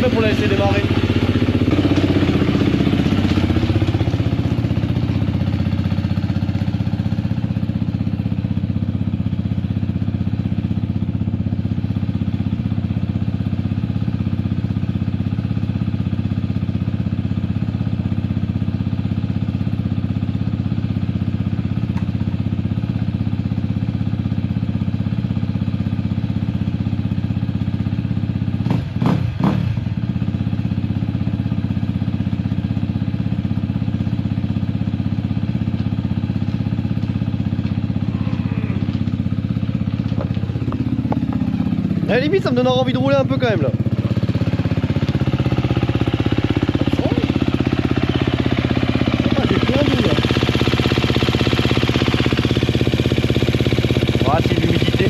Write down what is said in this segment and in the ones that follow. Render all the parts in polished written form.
peu pour la laisser démarrer. À la limite ça me donne envie de rouler un peu quand même là. J'ai plein d'eau là. Ah c'est l'humidité.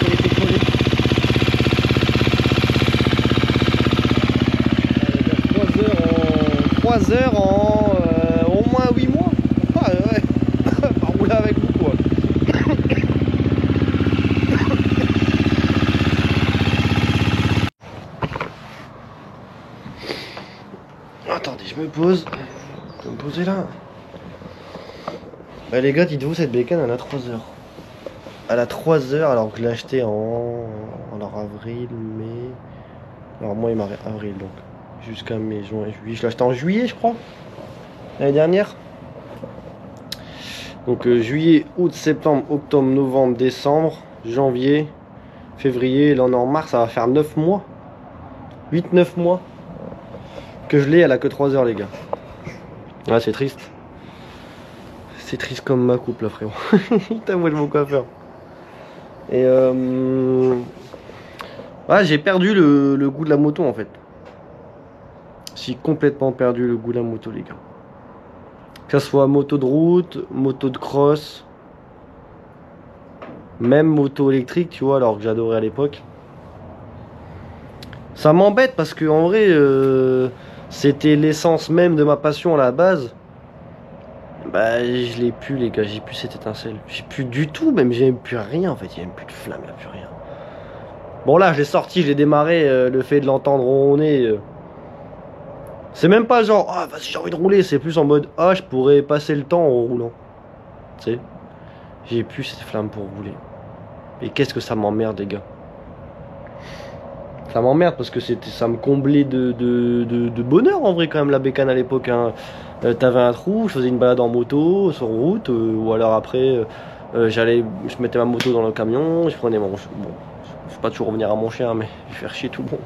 Elle était collée. 3 heures en au moins 8 mois. Ah ouais. Pas rouler avec vous quoi. Attendez, je me pose. Je vais me poser là. Bah les gars, dites-vous, cette bécane elle a 3 heures. Elle a 3 heures alors que je l'ai acheté alors avril, mai. Alors moi il m'a avril donc. Jusqu'à mai, juin, juillet. Je l'ai acheté en juillet je crois. L'année dernière. Donc juillet, août, septembre, octobre, novembre, décembre, janvier, février. Là on est en mars, ça va faire 9 mois. 8-9 mois. Que je l'ai, elle a que 3 heures les gars. Ah c'est triste. C'est triste comme ma coupe là frérot. Putain moi je mon coiffeur. Et ouais, j'ai perdu le goût de la moto en fait. J'ai complètement perdu le goût de la moto les gars. Que ce soit moto de route, moto de cross, même moto électrique tu vois, alors que j'adorais à l'époque. Ça m'embête parce que en vrai c'était l'essence même de ma passion à la base. Bah je l'ai plus les gars, j'ai plus cette étincelle. J'ai plus du tout, même j'ai même plus rien en fait, il n'y a même plus de flamme, il n'y a plus rien. Bon là je l'ai sorti, je l'ai démarré, le fait de l'entendre ronronner. C'est même pas genre ah vas-y j'ai envie de rouler, c'est plus en mode ah je pourrais passer le temps en roulant. Tu sais, j'ai plus cette flamme pour rouler. Et qu'est-ce que ça m'emmerde les gars. Ça m'emmerde parce que ça me comblait de bonheur en vrai quand même la bécane à l'époque hein. T'avais un trou, je faisais une balade en moto sur route ou alors après je mettais ma moto dans le camion, je prenais mon bon, je vais pas toujours revenir à mon chien mais je vais faire chier tout le monde.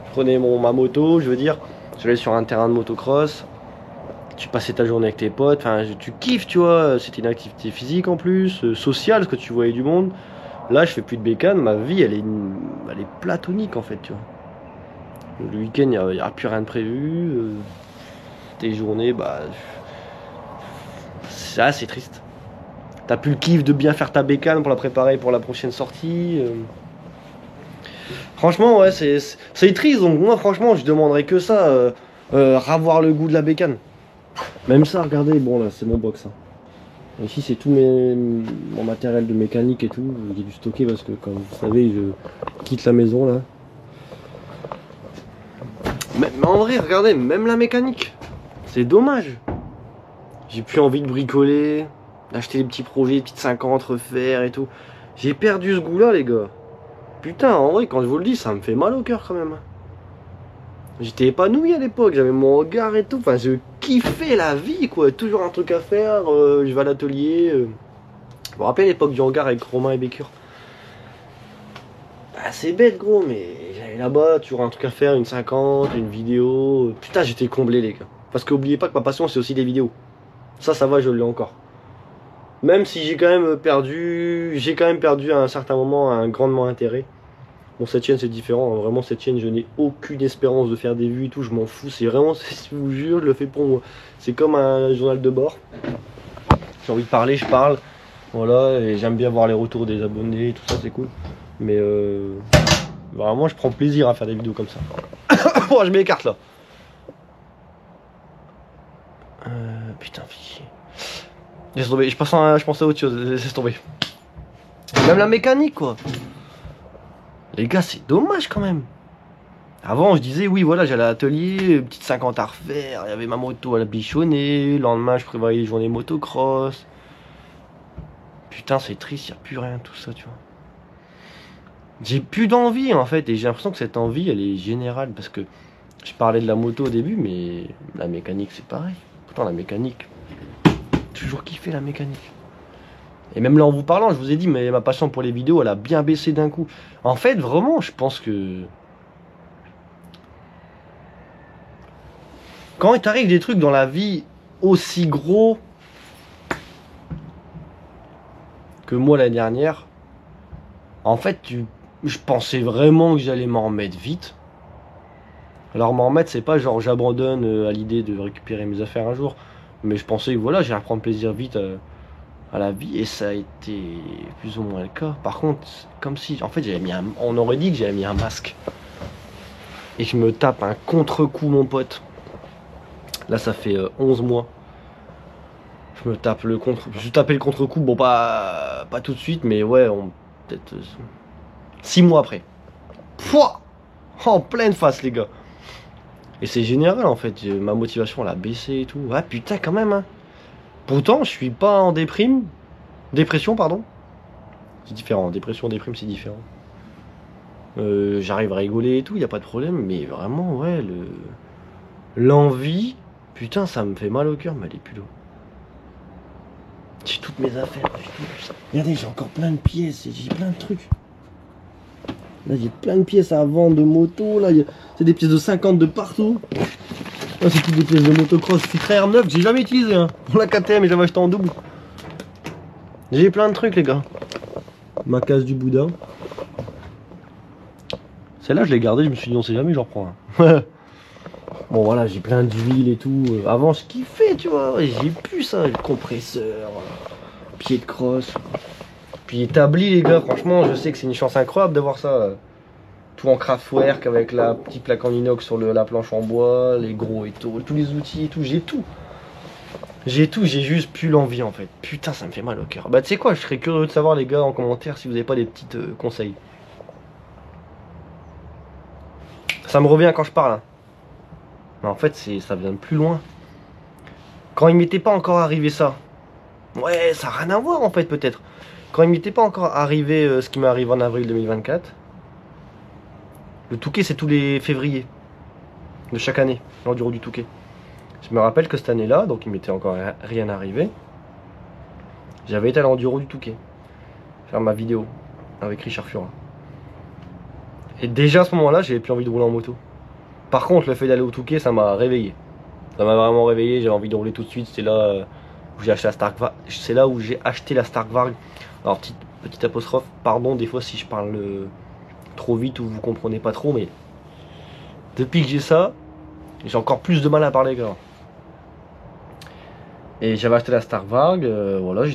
Je prenais ma moto, je veux dire, j'allais sur un terrain de motocross, tu passais ta journée avec tes potes, enfin tu kiffes tu vois, c'était une activité physique en plus, sociale parce que tu voyais du monde. Là je fais plus de bécane, ma vie elle est platonique en fait tu vois. Le week-end il n'y a plus rien de prévu, tes journées bah ça c'est triste. T'as plus le kiff de bien faire ta bécane pour la préparer pour la prochaine sortie. Franchement ouais c'est triste donc moi franchement je demanderais que ça, ravoir le goût de la bécane. Même ça regardez, bon là c'est mon box hein. Ici c'est tout mon matériel de mécanique et tout, j'ai dû stocker parce que comme vous savez je quitte la maison là. Mais en vrai regardez, même la mécanique, c'est dommage. J'ai plus envie de bricoler, d'acheter des petits projets, des petites 50, refaire et tout. J'ai perdu ce goût là les gars. Putain en vrai quand je vous le dis ça me fait mal au cœur quand même. J'étais épanoui à l'époque, j'avais mon regard et tout, enfin je kiffais la vie quoi, toujours un truc à faire, je vais à l'atelier. Je me rappelle l'époque du hangar avec Romain et Bécure. Bah, c'est bête gros mais j'allais là-bas, toujours un truc à faire, une 50, une vidéo. Putain j'étais comblé les gars. Parce que n'oubliez pas que ma passion c'est aussi des vidéos. Ça va je l'ai encore. Même si j'ai quand même perdu à un certain moment un grandement intérêt. Bon cette chaîne c'est différent, hein. Vraiment cette chaîne je n'ai aucune espérance de faire des vues et tout, je m'en fous, c'est vraiment, je vous jure, je le fais pour moi. C'est comme un journal de bord. J'ai envie de parler, je parle. Voilà, et j'aime bien voir les retours des abonnés, tout ça c'est cool. Mais vraiment je prends plaisir à faire des vidéos comme ça. Bon je m'écarte là. Putain fichier. Laisse tomber, je pensais à autre chose, laisse tomber. Même la mécanique quoi. Les gars, c'est dommage quand même. Avant, je disais, oui, voilà, j'allais à l'atelier, petite 50 à refaire, il y avait ma moto à la bichonnée, le lendemain, je prévoyais les journées motocross. Putain, c'est triste, il n'y a plus rien, tout ça, tu vois. J'ai plus d'envie, en fait, et j'ai l'impression que cette envie, elle est générale, parce que je parlais de la moto au début, mais la mécanique, c'est pareil. Pourtant, la mécanique, toujours kiffé la mécanique. Et même là, en vous parlant, je vous ai dit, mais ma passion pour les vidéos, elle a bien baissé d'un coup. En fait, vraiment, je pense que... Quand il t'arrive des trucs dans la vie aussi gros que moi l'année dernière, en fait, je pensais vraiment que j'allais m'en remettre vite. Alors m'en remettre, c'est pas genre j'abandonne à l'idée de récupérer mes affaires un jour, mais je pensais que voilà, j'allais reprendre plaisir vite à la vie, et ça a été plus ou moins le cas. Par contre, comme si, en fait, on aurait dit que j'avais mis un masque. Et je me tape un contre-coup, mon pote. Là, ça fait 11 mois. Je me tape le contre... Je tapais le contre-coup, bon, pas tout de suite, mais ouais, peut-être 6 mois après. Pouah, en pleine face, les gars. Et c'est général, en fait. Ma motivation, elle a baissé et tout. Ah, putain, quand même, hein. Pourtant, je suis pas en déprime. Dépression, pardon. C'est différent. Dépression, déprime, c'est différent. J'arrive à rigoler et tout, y a pas de problème. Mais vraiment, ouais, l'envie... Putain, ça me fait mal au cœur, mais elle est plus là. J'ai toutes mes affaires. Regardez, j'ai encore plein de pièces, j'ai plein de trucs. Là, j'ai plein de pièces à vendre de moto. Là, c'est des pièces de 50 de partout. Là, c'est toutes des pièces de motocross Citraire 9 que j'ai jamais utilisé. Hein. Pour la KTM, et j'avais acheté en double. J'ai plein de trucs, les gars. Ma case du Bouddha. Celle-là, je l'ai gardée. Je me suis dit, on sait jamais, j'en reprends un. Bon voilà, j'ai plein d'huile et tout. Avant je kiffais, tu vois, j'ai plus ça, le compresseur, pied de crosse. Puis établi les gars, franchement je sais que c'est une chance incroyable d'avoir ça. Tout en craftwork avec la petite plaque en inox sur la planche en bois, les gros et tout, tous les outils et tout, j'ai tout. J'ai juste plus l'envie en fait. Putain ça me fait mal au cœur. Bah tu sais quoi, je serais curieux de savoir les gars en commentaire si vous avez pas des petits conseils. Ça me revient quand je parle. Hein. Mais en fait, ça vient de plus loin. Quand il m'était pas encore arrivé ça. Ouais, ça n'a rien à voir en fait, peut-être. Quand il m'était pas encore arrivé ce qui m'arrive en avril 2024. Le Touquet, c'est tous les février. De chaque année, l'enduro du Touquet. Je me rappelle que cette année-là, donc il m'était encore rien arrivé. J'avais été à l'enduro du Touquet. Faire ma vidéo avec Richard Fura. Et déjà à ce moment-là, j'avais plus envie de rouler en moto. Par contre, le fait d'aller au Touquet, ça m'a réveillé. Ça m'a vraiment réveillé, j'avais envie de rouler tout de suite. C'est là où j'ai acheté la Starkvarg. C'est là où j'ai acheté la Starkvarg. Alors, petite apostrophe, pardon des fois si je parle trop vite ou vous comprenez pas trop, mais depuis que j'ai ça, j'ai encore plus de mal à parler, gars. Et j'avais acheté la Starkvarg, voilà,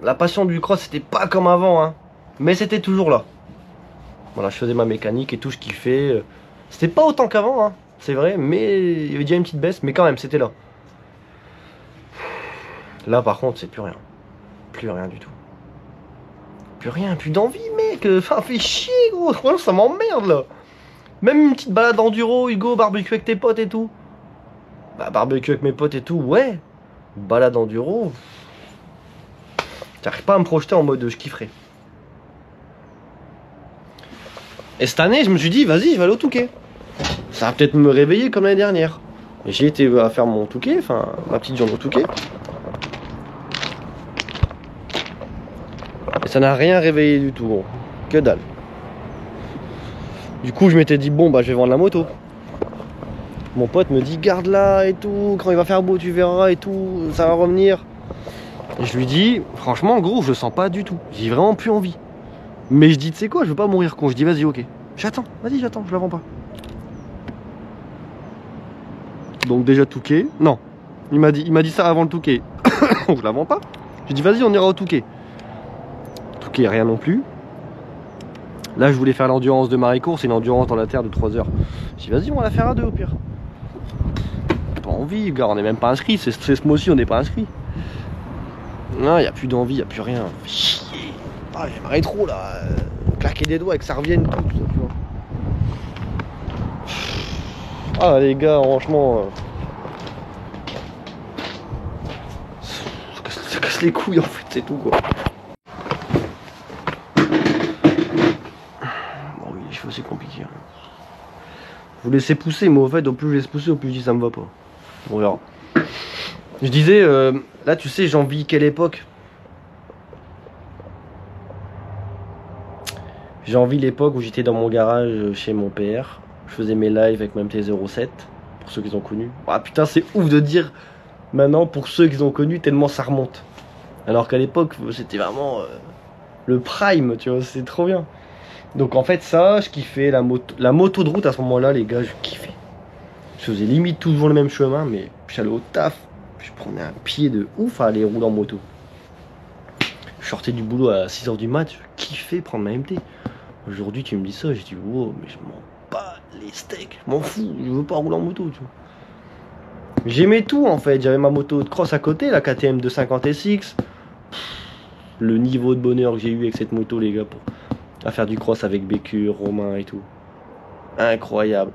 la passion du cross, c'était pas comme avant, hein. Mais c'était toujours là. Voilà, je faisais ma mécanique et tout, je kiffais. C'était pas autant qu'avant, hein, c'est vrai, mais il y avait déjà une petite baisse, mais quand même, c'était là. Là, par contre, c'est plus rien. Plus rien du tout. Plus rien, plus d'envie, mec. Enfin, fait chier, gros. Franchement, ça m'emmerde, là. Même une petite balade enduro, Hugo, barbecue avec tes potes et tout. Bah, barbecue avec mes potes et tout, ouais. Balade enduro. J'arrive pas à me projeter en mode je kifferais. Et cette année, je me suis dit, vas-y, je vais aller au Touquet. Ça va peut-être me réveiller comme l'année dernière. Et j'ai été à faire mon Touquet, enfin, ma petite journée au Touquet. Et ça n'a rien réveillé du tout, gros. Que dalle. Du coup, je m'étais dit, bon, bah, je vais vendre la moto. Mon pote me dit, garde-la et tout. Quand il va faire beau, tu verras et tout. Ça va revenir. Et je lui dis, franchement, gros, je le sens pas du tout. J'ai vraiment plus envie. Mais je dis, tu sais quoi, je veux pas mourir con. Je dis, vas-y, ok. J'attends, vas-y, j'attends, je la vends pas. Donc, déjà, Touquet. Non. Il m'a dit ça avant le Touquet. Je la vends pas. Je dis, vas-y, on ira au Touquet. Touquet, rien non plus. Là, je voulais faire l'endurance de Maricourt. C'est une endurance dans la terre de 3 heures. Je dis, vas-y, on va la faire à 2 au pire. Pas envie, gars, on n'est même pas inscrit. C'est ce mois-ci, on n'est pas inscrit. Non, il n'y a plus d'envie, il n'y a plus rien. Chier. Ah, j'aimerais trop là. Claquer des doigts et que ça revienne tout ça, tu vois. Ah les gars, franchement... ça casse les couilles en fait, c'est tout quoi. Bon oui, les cheveux c'est compliqué. Hein. Vous laissez pousser, mais au fait, au plus je laisse pousser, au plus je dis ça me va pas. On verra. Je disais, là tu sais, j'envie quelle époque? J'ai envie l'époque où j'étais dans mon garage chez mon père. Je faisais mes lives avec ma MT-07, pour ceux qui ont connu. Ah putain, c'est ouf de dire maintenant pour ceux qui ont connu, tellement ça remonte. Alors qu'à l'époque, c'était vraiment le prime, tu vois, c'est trop bien. Donc en fait, ça, je kiffais la moto de route à ce moment-là, les gars, je kiffais. Je faisais limite toujours le même chemin, mais j'allais au taf, je prenais un pied de ouf à aller rouler en moto. Je sortais du boulot à 6h du mat, je kiffais prendre ma MT. Aujourd'hui, tu me dis ça, j'ai dit, wow, mais je m'en bats les steaks, je m'en fous, je veux pas rouler en moto, tu vois. J'aimais tout en fait, j'avais ma moto de cross à côté, la KTM 250 SX. Le niveau de bonheur que j'ai eu avec cette moto, les gars, à faire du cross avec Bécure, Romain et tout. Incroyable.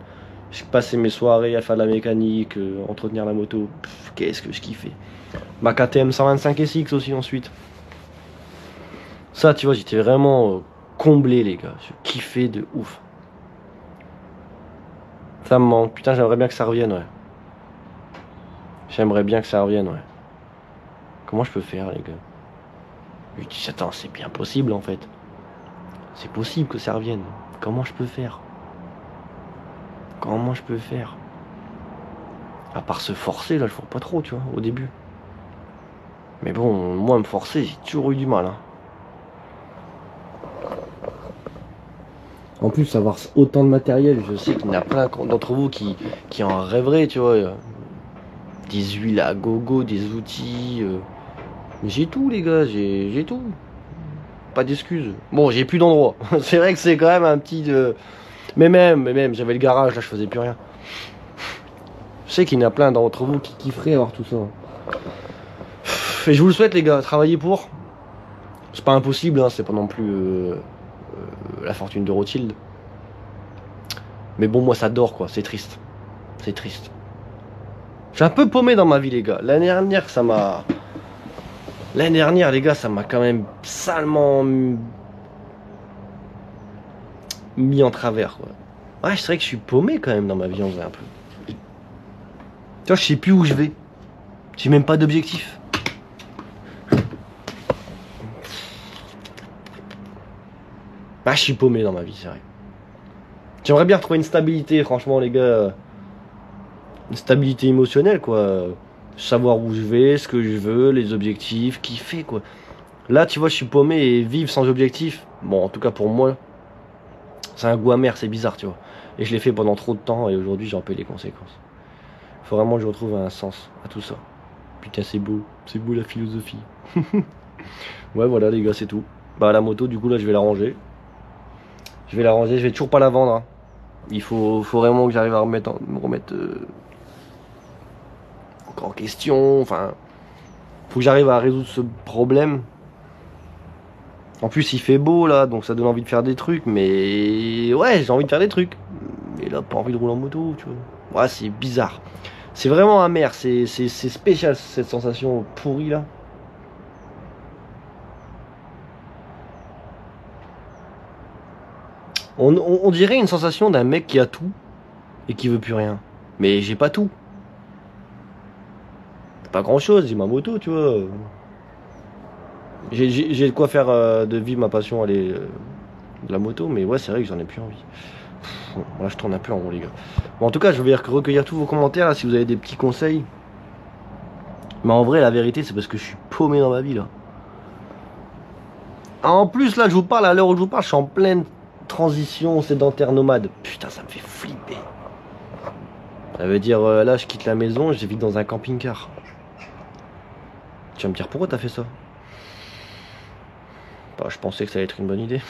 Je passais mes soirées à faire de la mécanique, entretenir la moto. Qu'est-ce que je kiffais. Ma KTM 125 SX aussi ensuite. Ça, tu vois, j'étais vraiment comblé, les gars. Je kiffais de ouf. Ça me manque. Putain, j'aimerais bien que ça revienne, ouais. J'aimerais bien que ça revienne, ouais. Comment je peux faire, les gars? Je dis, attends, c'est bien possible, en fait. C'est possible que ça revienne. Comment je peux faire? Comment je peux faire? À part se forcer, là, je ne pas trop, tu vois, au début. Mais bon, moi, me forcer, j'ai toujours eu du mal, hein. En plus, avoir autant de matériel, je sais qu'il y en a plein d'entre vous qui en rêveraient, tu vois. Des huiles à gogo, des outils. Mais j'ai tout, les gars, j'ai tout. Pas d'excuses. Bon, j'ai plus d'endroit. C'est vrai que c'est quand même un petit... Mais même, j'avais le garage, là, je faisais plus rien. Je sais qu'il y en a plein d'entre vous qui kifferaient avoir tout ça. Et je vous le souhaite, les gars, travaillez pour. C'est pas impossible, hein, c'est pas non plus la fortune de Rothschild. Mais bon, moi, ça dort, quoi, c'est triste. C'est triste. Je suis un peu paumé dans ma vie, les gars. L'année dernière, les gars, ça m'a quand même salement mis en travers, quoi. Ouais, je dirais que je suis paumé quand même dans ma vie, en vrai, un peu. Tu vois, je sais plus où je vais. J'ai même pas d'objectif. Ah, je suis paumé dans ma vie, c'est vrai. J'aimerais bien retrouver une stabilité, franchement, les gars. Une stabilité émotionnelle, quoi. Savoir où je vais, ce que je veux, les objectifs, kiffer, quoi. Là, tu vois, je suis paumé et vivre sans objectif. Bon, en tout cas pour moi, c'est un goût amer, c'est bizarre, tu vois. Et je l'ai fait pendant trop de temps et aujourd'hui, j'en paie les conséquences. Faut vraiment que je retrouve un sens à tout ça. Putain, c'est beau la philosophie. Ouais, voilà, les gars, c'est tout. Bah, la moto, du coup, là, je vais la ranger. Je vais toujours pas la vendre. Hein. Il faut vraiment que j'arrive à me remettre encore en question. Enfin, faut que j'arrive à résoudre ce problème. En plus, il fait beau là, donc ça donne envie de faire des trucs. Mais ouais, j'ai envie de faire des trucs. Mais là, pas envie de rouler en moto, tu vois. Ouais, c'est bizarre. C'est vraiment amer. C'est spécial cette sensation pourrie là. On dirait une sensation d'un mec qui a tout et qui veut plus rien. Mais j'ai pas tout. Pas grand chose, j'ai ma moto, tu vois. J'ai de quoi faire de vivre ma passion, aller de la moto, mais ouais, c'est vrai que j'en ai plus envie. Bon, là, je tourne un peu en rond, les gars. Bon, en tout cas, je vais recueillir tous vos commentaires là, si vous avez des petits conseils. Mais en vrai, la vérité, c'est parce que je suis paumé dans ma vie là. En plus, là, je vous parle, à l'heure où je vous parle, je suis en pleine transition sédentaire nomade. Putain, ça me fait flipper. Ça veut dire, là, je quitte la maison, je vis dans un camping-car. Tu vas me dire, pourquoi t'as fait ça? Bah, je pensais que ça allait être une bonne idée.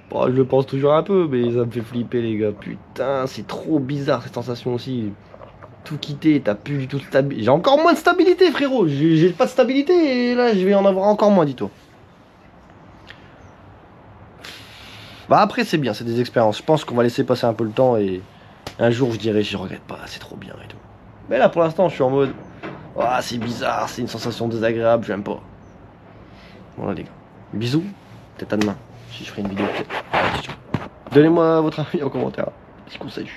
Bon, je le pense toujours un peu, mais ça me fait flipper, les gars. Putain, c'est trop bizarre cette sensation aussi. Tout quitter, t'as plus du tout de stabilité. J'ai encore moins de stabilité, frérot. J'ai pas de stabilité et là, je vais en avoir encore moins, dis-toi. Bah après c'est bien, c'est des expériences. Je pense qu'on va laisser passer un peu le temps et un jour je dirai je regrette pas, c'est trop bien et tout. Mais là pour l'instant je suis en mode ah c'est bizarre, c'est une sensation désagréable, j'aime pas. Voilà les gars. Bisous, peut-être à demain. Si je ferai une vidéo peut-être. Donnez-moi votre avis en commentaire. Petit conseil.